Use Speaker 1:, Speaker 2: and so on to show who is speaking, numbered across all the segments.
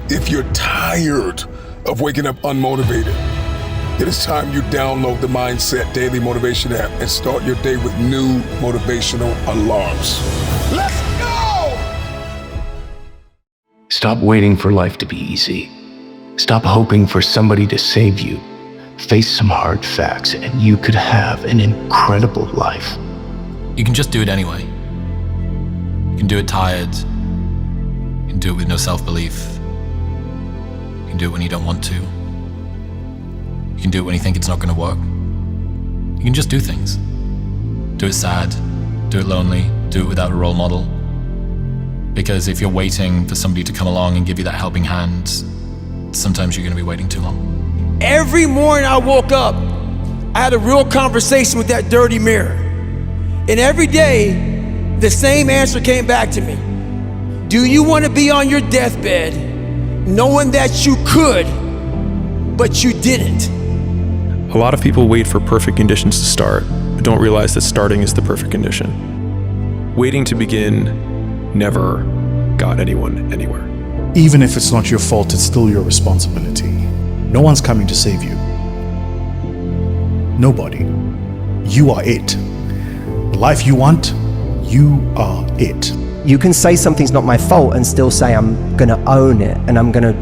Speaker 1: If you're tired of waking up unmotivated, it is time you download the Mindset Daily Motivation app and start your day with new motivational alarms. Let's go!
Speaker 2: Stop waiting for life to be easy. Stop hoping for somebody to save you. Face some hard facts and you could have an incredible life.
Speaker 3: You can just do it anyway. You can do it tired. You can do it with no self-belief. You can do it when you don't want to. You can do it when you think it's not going to work. You can just do things. Do it sad, do it lonely, do it without a role model. Because if you're waiting for somebody to come along and give you that helping hand, sometimes you're going to be waiting too long.
Speaker 4: Every morning I woke up, I had a real conversation with that dirty mirror. And every day, the same answer came back to me. Do you want to be on your deathbed knowing that you could, but you didn't?
Speaker 5: A lot of people wait for perfect conditions to start, but don't realize that starting is the perfect condition. Waiting to begin never got anyone anywhere.
Speaker 6: Even if it's not your fault, it's still your responsibility. No one's coming to save you. Nobody. You are it. The life you want, you are it.
Speaker 7: You can say something's not my fault and still say I'm gonna own it and I'm gonna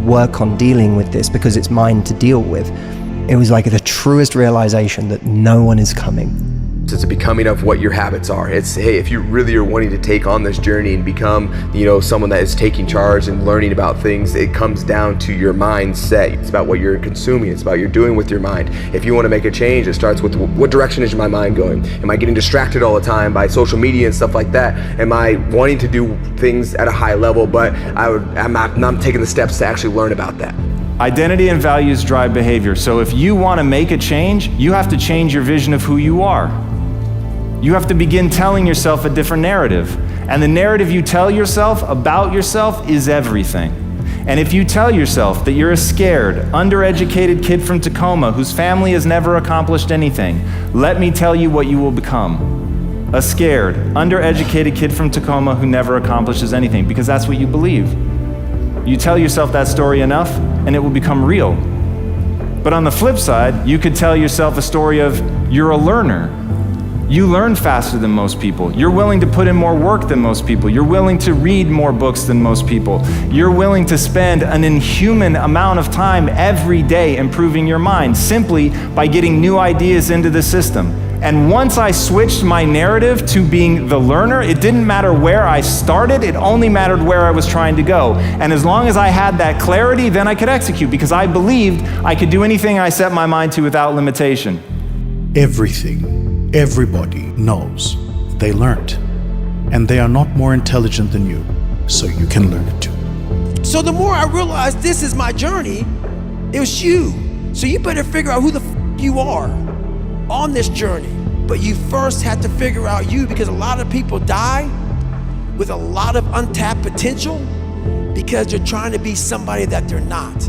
Speaker 7: work on dealing with this because it's mine to deal with. It was like the truest realization that no one is coming.
Speaker 8: It's a becoming of what your habits are. It's, hey, if you really are wanting to take on this journey and become, someone that is taking charge and learning about things, it comes down to your mindset. It's about what you're consuming. It's about what you're doing with your mind. If you want to make a change, it starts with what direction is my mind going? Am I getting distracted all the time by social media and stuff like that? Am I wanting to do things at a high level, but I'm not taking the steps to actually learn about that?
Speaker 9: Identity and values drive behavior. So if you want to make a change, you have to change your vision of who you are. You have to begin telling yourself a different narrative. And the narrative you tell yourself about yourself is everything. And if you tell yourself that you're a scared, undereducated kid from Tacoma whose family has never accomplished anything, let me tell you what you will become. A scared, undereducated kid from Tacoma who never accomplishes anything, because that's what you believe. You tell yourself that story enough and it will become real. But on the flip side, you could tell yourself a story of you're a learner. You learn faster than most people. You're willing to put in more work than most people. You're willing to read more books than most people. You're willing to spend an inhuman amount of time every day improving your mind simply by getting new ideas into the system. And once I switched my narrative to being the learner, it didn't matter where I started, it only mattered where I was trying to go. And as long as I had that clarity, then I could execute because I believed I could do anything I set my mind to without limitation.
Speaker 6: Everybody knows they learned, and they are not more intelligent than you, so you can learn it too.
Speaker 4: So the more I realized this is my journey, it was you. So you better figure out who the you are on this journey. But you first have to figure out you, because a lot of people die with a lot of untapped potential because they're trying to be somebody that they're not.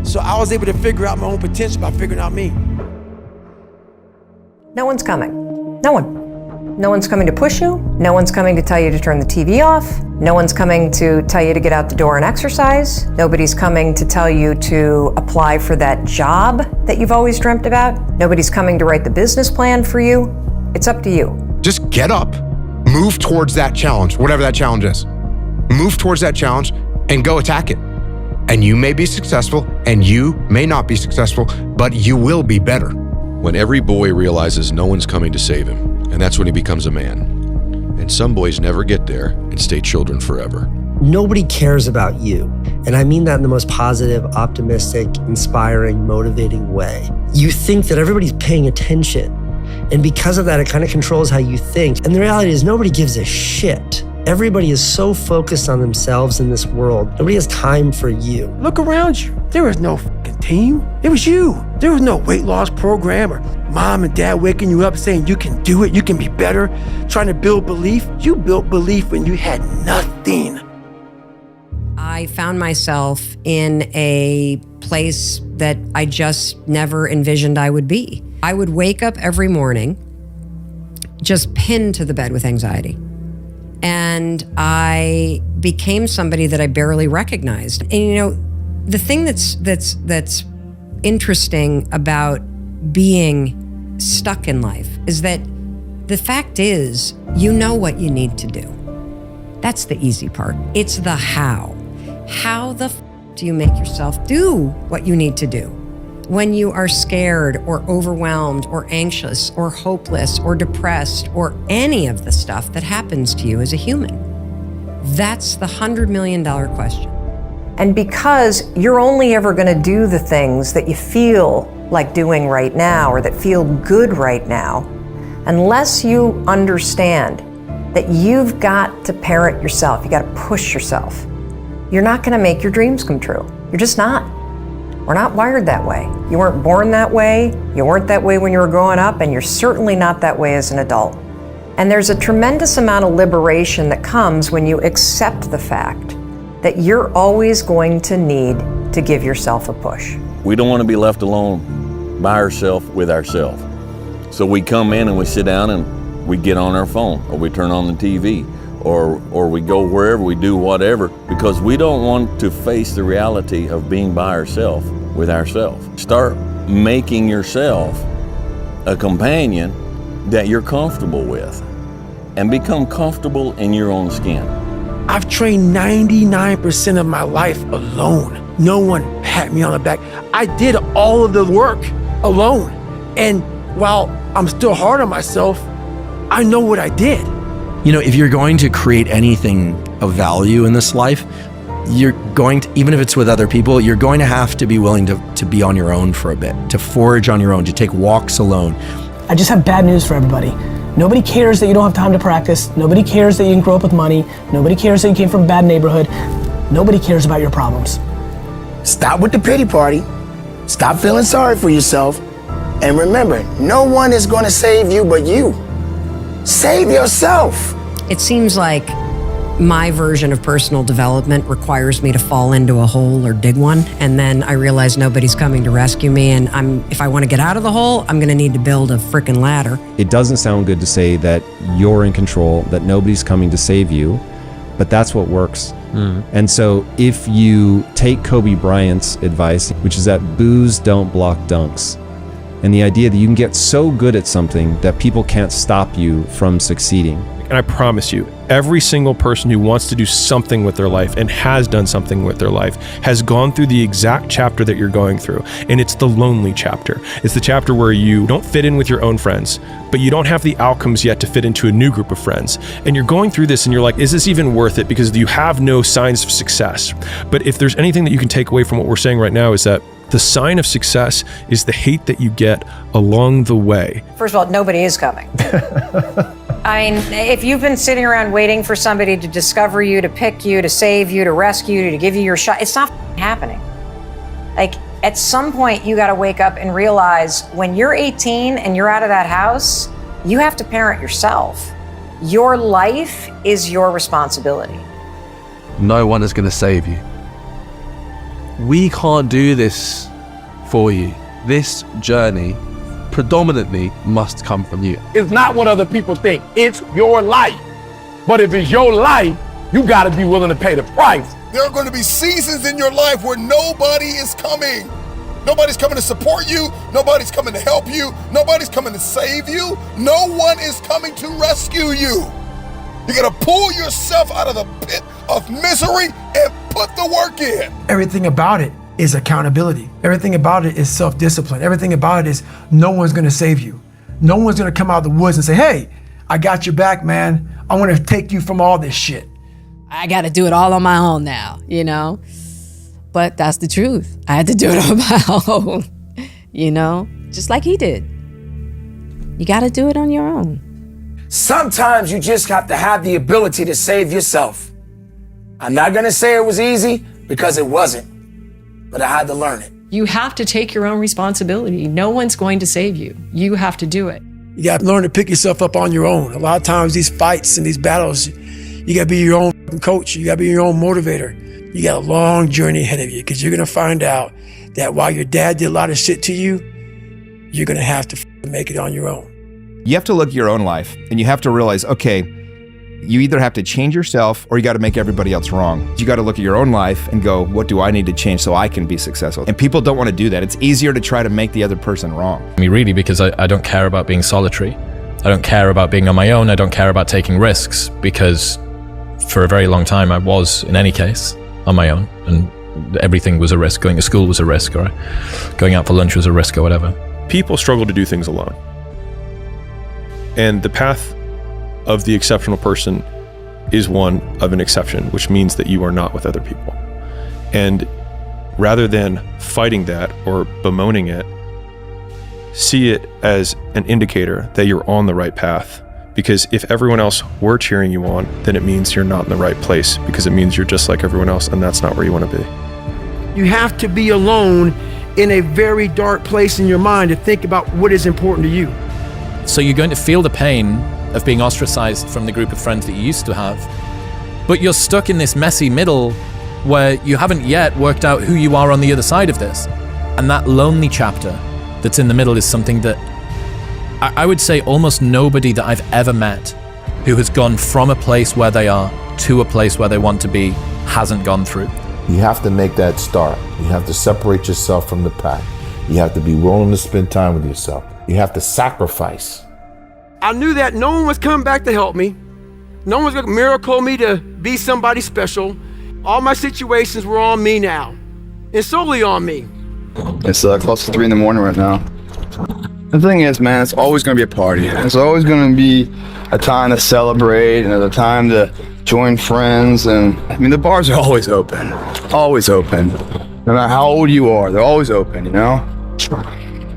Speaker 4: So I was able to figure out my own potential by figuring out me.
Speaker 10: No one's coming. No one. No one's coming to push you. No one's coming to tell you to turn the TV off. No one's coming to tell you to get out the door and exercise. Nobody's coming to tell you to apply for that job that you've always dreamt about. Nobody's coming to write the business plan for you. It's up to you.
Speaker 11: Just get up, move towards that challenge, whatever that challenge is. Move towards that challenge and go attack it. And you may be successful and you may not be successful, but you will be better.
Speaker 12: When every boy realizes no one's coming to save him, and that's when he becomes a man. And some boys never get there and stay children forever.
Speaker 13: Nobody cares about you. And I mean that in the most positive, optimistic, inspiring, motivating way. You think that everybody's paying attention. And because of that, it kind of controls how you think. And the reality is nobody gives a shit. Everybody is so focused on themselves in this world. Nobody has time for you.
Speaker 4: Look around you. There was no fucking team. It was you. There was no weight loss program or mom and dad waking you up saying you can do it, you can be better, trying to build belief. You built belief when you had nothing.
Speaker 10: I found myself in a place that I just never envisioned I would be. I would wake up every morning just pinned to the bed with anxiety. And I became somebody that I barely recognized. And you know, the thing that's interesting about being stuck in life is that the fact is, you know what you need to do. That's the easy part. It's the how. How the do you make yourself do what you need to do? When you are scared or overwhelmed or anxious or hopeless or depressed or any of the stuff that happens to you as a human. That's the $100 million question.
Speaker 14: And because you're only ever going to do the things that you feel like doing right now or that feel good right now, unless you understand that you've got to parent yourself, you got to push yourself, you're not going to make your dreams come true. You're just not. We're not wired that way. You weren't born that way, you weren't that way when you were growing up, and you're certainly not that way as an adult. And there's a tremendous amount of liberation that comes when you accept the fact that you're always going to need to give yourself a push.
Speaker 15: We don't want to be left alone by ourselves with ourselves. So we come in and we sit down and we get on our phone, or we turn on the TV, or we go wherever, we do whatever, because we don't want to face the reality of being by ourselves with ourselves. Start making yourself a companion that you're comfortable with, and become comfortable in your own skin.
Speaker 4: I've trained 99% of my life alone. No one pat me on the back. I did all of the work alone. And while I'm still hard on myself, I know what I did.
Speaker 16: You know, if you're going to create anything of value in this life, you're going to, even if it's with other people, you're going to have to be willing to be on your own for a bit, to forage on your own, to take walks alone.
Speaker 17: I just have bad news for everybody. Nobody cares that you don't have time to practice. Nobody cares that you didn't grow up with money. Nobody cares that you came from a bad neighborhood. Nobody cares about your problems.
Speaker 18: Stop with the pity party. Stop feeling sorry for yourself. And remember, no one is going to save you but you. Save yourself.
Speaker 10: It seems like my version of personal development requires me to fall into a hole or dig one, and then I realize nobody's coming to rescue me, and if I want to get out of the hole, I'm going to need to build a frickin' ladder.
Speaker 19: It doesn't sound good to say that you're in control, that nobody's coming to save you, but that's what works. And so if you take Kobe Bryant's advice, which is that boos don't block dunks, and the idea that you can get so good at something that people can't stop you from succeeding.
Speaker 5: And I promise you, every single person who wants to do something with their life and has done something with their life has gone through the exact chapter that you're going through. And it's the lonely chapter. It's the chapter where you don't fit in with your own friends, but you don't have the outcomes yet to fit into a new group of friends. And you're going through this and you're like, is this even worth it? Because you have no signs of success. But if there's anything that you can take away from what we're saying right now, is that the sign of success is the hate that you get along the way.
Speaker 14: First of all, nobody is coming. I mean, if you've been sitting around waiting for somebody to discover you, to pick you, to save you, to rescue you, to give you your shot, it's not happening. Like, at some point, you got to wake up and realize when you're 18 and you're out of that house, you have to parent yourself. Your life is your responsibility.
Speaker 20: No one is going to save you. We can't do this for you. This journey predominantly must come from you.
Speaker 21: It's not what other people think. It's your life. But if it's your life, you got to be willing to pay the price.
Speaker 1: There are going to be seasons in your life where nobody is coming. Nobody's coming to support you. Nobody's coming to help you. Nobody's coming to save you. No one is coming to rescue you. You got to pull yourself out of the pit of misery and put the work in.
Speaker 4: Everything about it is accountability. Everything about it is self-discipline. Everything about it is no one's gonna save you. No one's gonna come out of the woods and say, hey, I got your back, man. I wanna take you from all this shit.
Speaker 22: I gotta do it all on my own now, you know? But that's the truth. I had to do it on my own, you know? Just like he did. You gotta do it on your own.
Speaker 18: Sometimes you just have to have the ability to save yourself. I'm not gonna say it was easy, because it wasn't, but I had to learn it.
Speaker 23: You have to take your own responsibility. No one's going to save you. You have to do it.
Speaker 4: You got to learn to pick yourself up on your own. A lot of times these fights and these battles, you got to be your own coach. You got to be your own motivator. You got a long journey ahead of you, because you're going to find out that while your dad did a lot of shit to you, you're going to have to make it on your own.
Speaker 24: You have to look at your own life and you have to realize, okay,
Speaker 2: You either have to change yourself or you got to make everybody else wrong. You got to look at your own life and go, what do I need to change so I can be successful? And people don't want to do that. It's easier to try to make the other person wrong.
Speaker 3: I mean, really, because I don't care about being solitary. I don't care about being on my own. I don't care about taking risks, because for a very long time I was, in any case, on my own, and everything was a risk. Going to school was a risk, or going out for lunch was a risk, or whatever.
Speaker 5: People struggle to do things alone. And the path of the exceptional person is one of an exception, which means that you are not with other people. And rather than fighting that or bemoaning it, see it as an indicator that you're on the right path. Because if everyone else were cheering you on, then it means you're not in the right place, because it means you're just like everyone else, and that's not where you want to be.
Speaker 4: You have to be alone in a very dark place in your mind to think about what is important to you.
Speaker 3: So you're going to feel the pain of being ostracized from the group of friends that you used to have, but you're stuck in this messy middle where you haven't yet worked out who you are on the other side of this. And that lonely chapter that's in the middle is something that I would say almost nobody that I've ever met who has gone from a place where they are to a place where they want to be hasn't gone through.
Speaker 7: You have to make that start. You have to separate yourself from the pack. You have to be willing to spend time with yourself. You have to sacrifice.
Speaker 4: I knew that no one was coming back to help me. No one was going to miracle me to be somebody special. All my situations were on me now, and solely on me.
Speaker 24: It's close to 3 in the morning right now. The thing is, man, it's always going to be a party. It's always going to be a time to celebrate and a time to join friends. And I mean, the bars are always open, always open. No matter how old you are, they're always open, you know?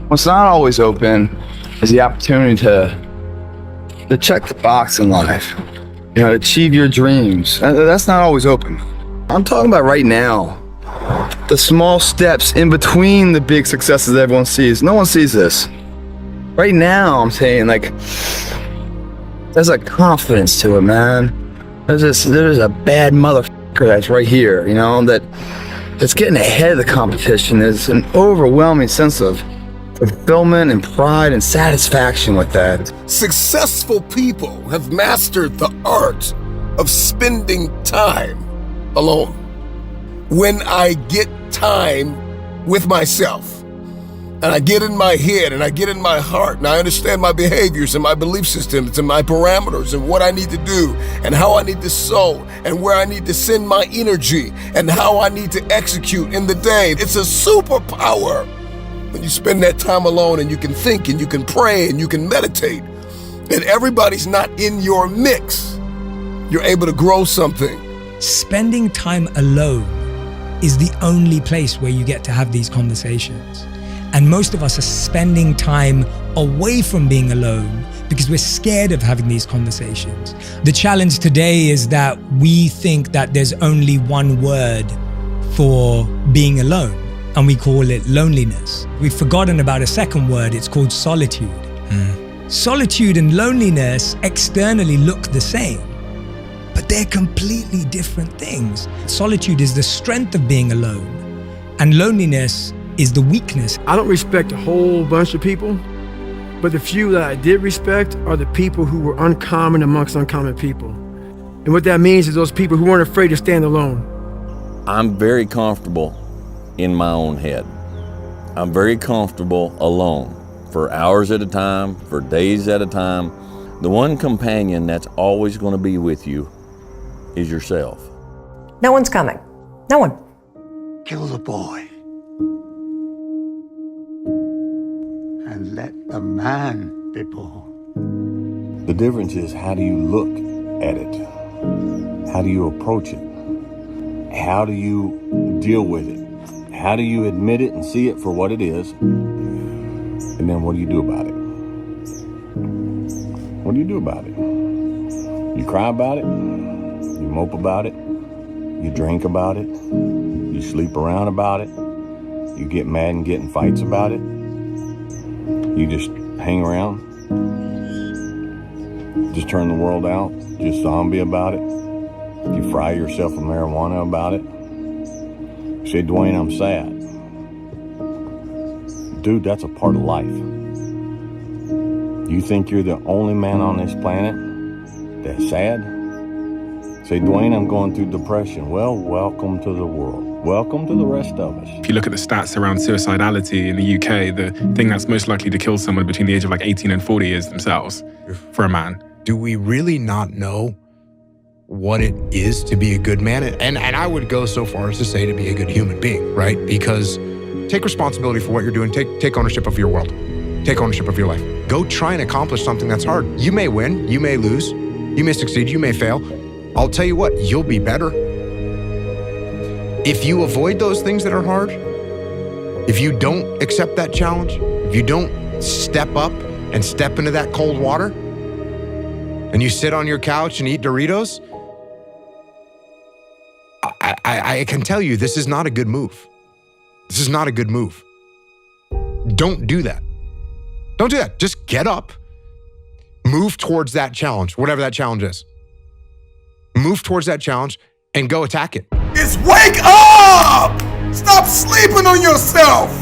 Speaker 24: What's not always open is the opportunity to check the box in life, you know, achieve your dreams. That's not always open. I'm talking about right now, the small steps in between the big successes that everyone sees. No one sees this. Right now, I'm saying, like, there's a confidence to it, man. There's a bad motherfucker that's right here, you know, that's getting ahead of the competition. There's an overwhelming sense of fulfillment and pride and satisfaction with that.
Speaker 1: Successful people have mastered the art of spending time alone. When I get time with myself, and I get in my head and I get in my heart and I understand my behaviors and my belief systems and my parameters and what I need to do and how I need to sow and where I need to send my energy and how I need to execute in the day. It's a superpower. When you spend that time alone and you can think and you can pray and you can meditate and everybody's not in your mix, you're able to grow something.
Speaker 25: Spending time alone is the only place where you get to have these conversations. And most of us are spending time away from being alone because we're scared of having these conversations. The challenge today is that we think that there's only one word for being alone, and we call it loneliness. We've forgotten about a second word, it's called solitude. Solitude and loneliness externally look the same, but they're completely different things. Solitude is the strength of being alone, and loneliness is the weakness.
Speaker 4: I don't respect a whole bunch of people, but the few that I did respect are the people who were uncommon amongst uncommon people. And what that means is those people who weren't afraid to stand alone.
Speaker 15: I'm very comfortable in my own head. I'm very comfortable alone for hours at a time, for days at a time. The one companion that's always going to be with you is yourself.
Speaker 10: No one's coming. No one.
Speaker 26: Kill the boy and let the man be born.
Speaker 27: The difference is, how do you look at it? How do you approach it? How do you deal with it? How do you admit it and see it for what it is? And then what do you do about it? What do you do about it? You cry about it? You mope about it? You drink about it? You sleep around about it? You get mad and get in fights about it? You just hang around? Just turn the world out? Just zombie about it? You fry yourself with marijuana about it? Say, Dwayne, I'm sad. Dude, that's a part of life. You think you're the only man on this planet that's sad? Say, Dwayne, I'm going through depression. Well, welcome to the world. Welcome to the rest of us.
Speaker 6: If you look at the stats around suicidality in the UK, the thing that's most likely to kill someone between the age of like 18 and 40 is themselves, for a man.
Speaker 8: Do we really not know what it is to be a good man? And I would go so far as to say to be a good human being, right? Because take responsibility for what you're doing. Take ownership of your world. Take ownership of your life. Go try and accomplish something that's hard. You may win, you may lose, you may succeed, you may fail. I'll tell you what, you'll be better. If you avoid those things that are hard, if you don't accept that challenge, if you don't step up and step into that cold water, and you sit on your couch and eat Doritos, I can tell you this is not a good move. This is not a good move. Don't do that. Don't do that. Just get up, move towards that challenge, whatever that challenge is. Move towards that challenge and go attack it.
Speaker 1: It's wake up! Stop sleeping on yourself.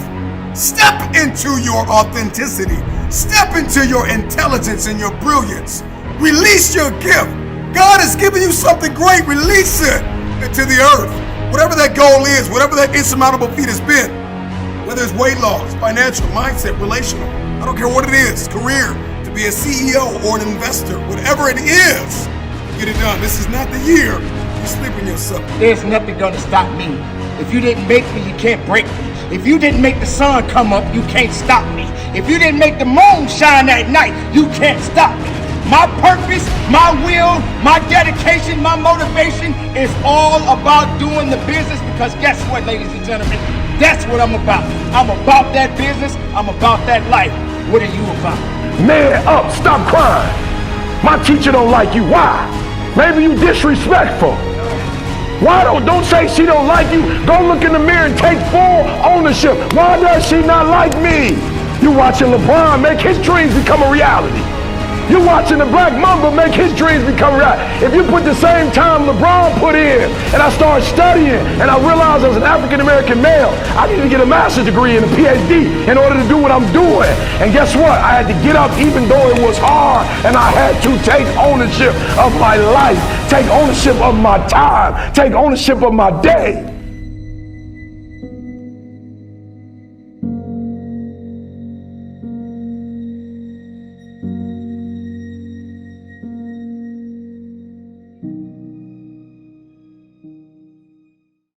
Speaker 1: Step into your authenticity. Step into your intelligence and your brilliance. Release your gift. God has given you something great. Release it into the earth. Whatever that goal is, whatever that insurmountable feat has been, whether it's weight loss, financial, mindset, relational, I don't care what it is, career, to be a CEO or an investor, whatever it is, get it done. This is not the year you sleep in yourself.
Speaker 21: There's nothing gonna stop me. If you didn't make me, you can't break me. If you didn't make the sun come up, you can't stop me. If you didn't make the moon shine at night, you can't stop me. My purpose, my will, my dedication, my motivation is all about doing the business, because guess what, ladies and gentlemen? That's what I'm about. I'm about that business. I'm about that life. What are you about? Man up, stop crying. My teacher don't like you. Why? Maybe you disrespectful. Why don't say she don't like you? Go look in the mirror and take full ownership. Why does she not like me? You watching LeBron make his dreams become a reality. You watching the Black Mamba make his dreams become reality. If you put the same time LeBron put in, and I started studying, and I realized as an African-American male, I need to get a master's degree and a PhD in order to do what I'm doing. And guess what? I had to get up even though it was hard, and I had to take ownership of my life, take ownership of my time, take ownership of my day.